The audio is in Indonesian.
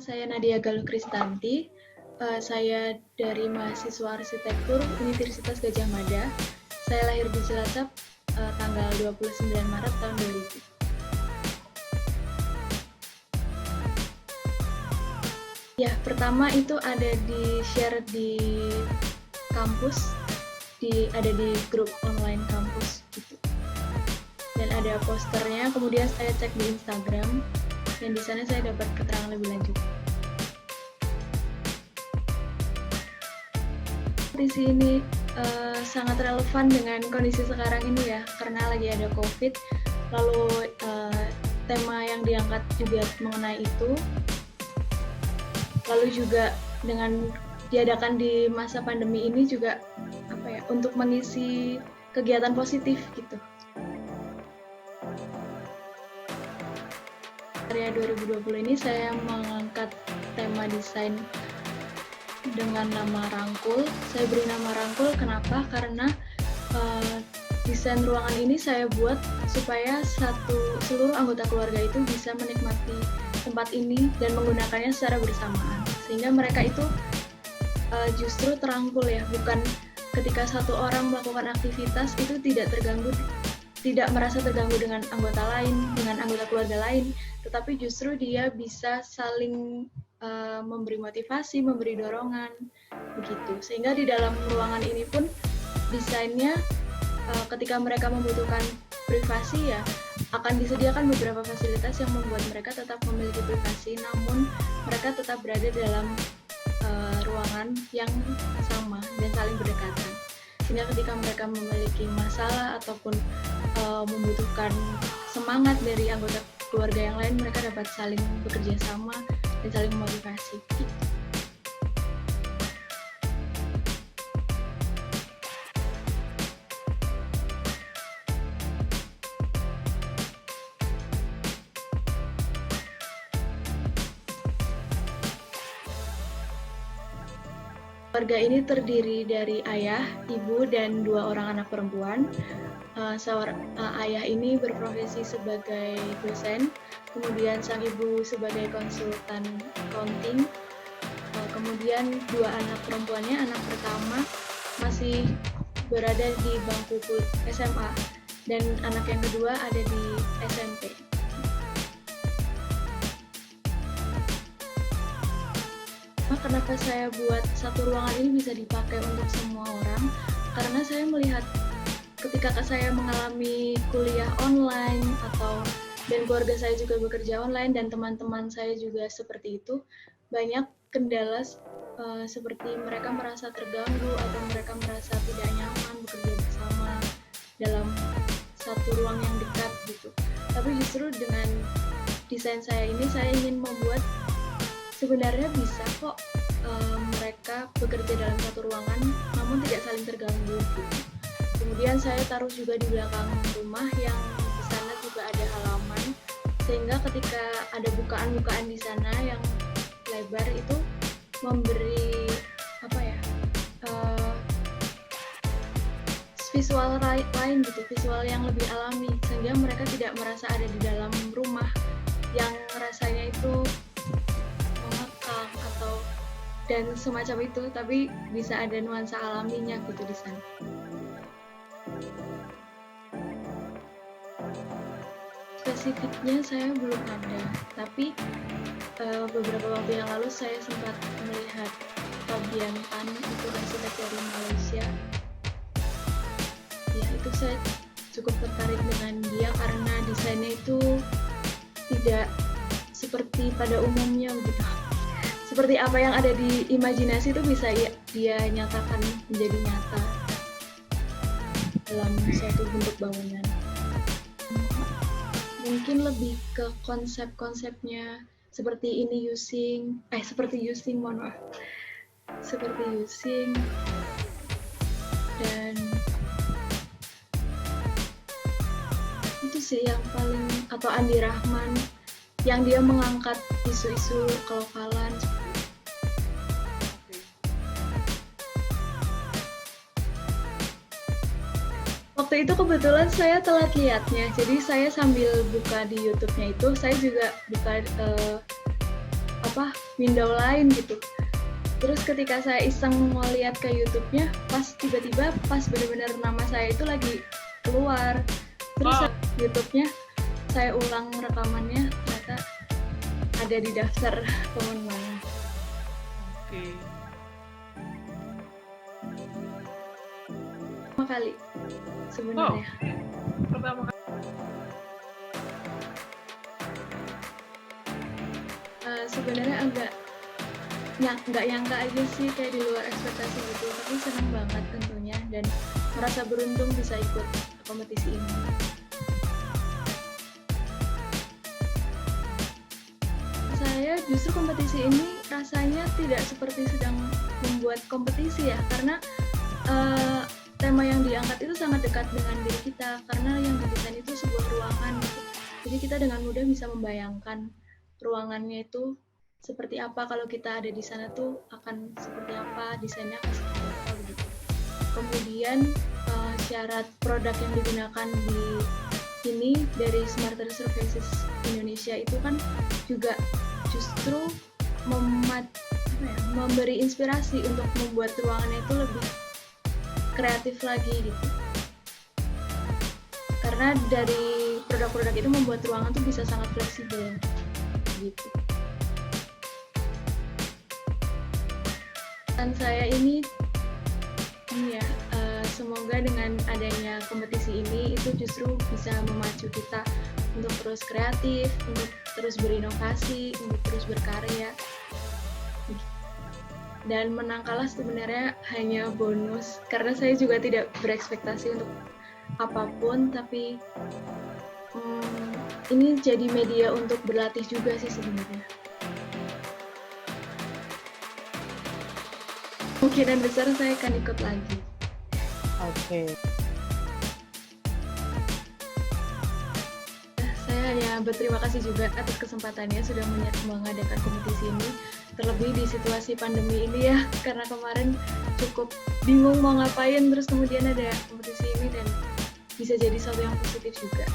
Saya Nadia Galuh Kristanti. Saya dari mahasiswa arsitektur Universitas Gadjah Mada. Saya lahir di Cilacap tanggal 29 Maret tahun 2000. Ya, pertama itu ada di share di kampus, ada di grup online kampus gitu. Dan ada posternya, kemudian saya cek di Instagram, dan di sana saya dapat keterangan lebih lanjut. Di sini sangat relevan dengan kondisi sekarang ini ya, karena lagi ada COVID. Lalu tema yang diangkat juga mengenai itu. Lalu juga dengan diadakan di masa pandemi ini juga untuk mengisi kegiatan positif gitu. Karya 2020 ini saya mengangkat tema desain dengan nama Rangkul. Saya beri nama Rangkul kenapa? Karena desain ruangan ini saya buat supaya seluruh anggota keluarga itu bisa menikmati tempat ini dan menggunakannya secara bersamaan, sehingga mereka itu justru terangkul ya, bukan ketika satu orang melakukan aktivitas itu tidak merasa terganggu dengan anggota lain, dengan anggota keluarga lain, tetapi justru dia bisa saling memberi motivasi, memberi dorongan, begitu. Sehingga di dalam ruangan ini pun desainnya ketika mereka membutuhkan privasi ya, akan disediakan beberapa fasilitas yang membuat mereka tetap memiliki privasi, namun mereka tetap berada dalam ruangan yang sama dan saling berdekatan. Sehingga ketika mereka memiliki masalah ataupun membutuhkan semangat dari anggota keluarga yang lain, mereka dapat saling bekerja sama dan saling memotivasi. Keluarga ini terdiri dari ayah, ibu, dan 2 orang anak perempuan. Ayah ini berprofesi sebagai dosen, kemudian sang ibu sebagai konsultan accounting, kemudian 2 anak perempuannya, anak pertama masih berada di bangku SMA, dan anak yang kedua ada di SMP. Kenapa saya buat satu ruangan ini bisa dipakai untuk semua orang? Karena saya melihat ketika saya mengalami kuliah online dan keluarga saya juga bekerja online dan teman-teman saya juga seperti itu, banyak kendala seperti mereka merasa terganggu atau mereka merasa tidak nyaman bekerja bersama dalam satu ruang yang dekat gitu. Tapi justru dengan desain saya ini, saya ingin membuat sebenarnya bisa kok mereka bekerja dalam satu ruangan namun tidak saling terganggu gitu. Kemudian saya taruh juga di belakang rumah yang di sana juga ada halaman, sehingga ketika ada bukaan-bukaan di sana yang lebar itu memberi visual lain gitu, visual yang lebih alami, sehingga mereka tidak merasa ada di dalam rumah yang rasanya itu dan semacam itu, tapi bisa ada nuansa alaminya gitu di sana. Spesifiknya saya belum ada, tapi beberapa waktu yang lalu saya sempat melihat Fabian Tan, itu arsitek dari Malaysia. Ya, itu saya cukup tertarik dengan dia karena desainnya itu tidak seperti pada umumnya begitu. Seperti apa yang ada di imajinasi itu bisa dia nyatakan menjadi nyata dalam suatu bentuk bangunan. Mungkin lebih ke konsep-konsepnya seperti using dan itu sih yang paling, atau Andi Rahman yang dia mengangkat isu-isu kelokalan. Waktu itu kebetulan saya telat lihatnya, jadi saya sambil buka di YouTube-nya itu, saya juga buka window lain gitu. Terus ketika saya iseng mau lihat ke YouTube-nya, tiba-tiba pas benar-benar nama saya itu lagi keluar. Terus YouTube-nya saya ulang rekamannya, ternyata ada di daftar pengumuman. Oke. Pertama kali sebenarnya. Pertama kali. Sebenarnya nggak nyangka aja sih, kayak di luar ekspektasi gitu, tapi senang banget tentunya dan merasa beruntung bisa ikut kompetisi ini. Saya justru kompetisi ini rasanya tidak seperti sedang membuat kompetisi ya, karena tema yang diangkat itu sangat dekat dengan diri kita, karena yang didesain itu sebuah ruangan gitu. Jadi kita dengan mudah bisa membayangkan ruangannya itu seperti apa, kalau kita ada di sana tuh akan seperti apa, desainnya akan seperti apa begitu. Kemudian syarat produk yang digunakan di ini dari Smarter Surfaces Indonesia itu kan juga justru memberi inspirasi untuk membuat ruangannya itu lebih kreatif lagi gitu. Karena dari produk-produk itu membuat ruangan tuh bisa sangat fleksibel gitu. Dan saya ini ya, semoga dengan adanya kompetisi ini itu justru bisa memacu kita untuk terus kreatif, untuk terus berinovasi, untuk terus berkarya. Dan menang kalah sebenarnya hanya bonus, karena saya juga tidak berekspektasi untuk apapun, tapi ini jadi media untuk berlatih juga sih sebenarnya. Kemungkinan besar saya akan ikut lagi. Oke. Saya hanya berterima kasih juga atas kesempatannya sudah mengadakan kompetisi ini, terlebih di situasi pandemi ini ya, karena kemarin cukup bingung mau ngapain, terus kemudian ada kompetisi ini dan bisa jadi sesuatu yang positif juga.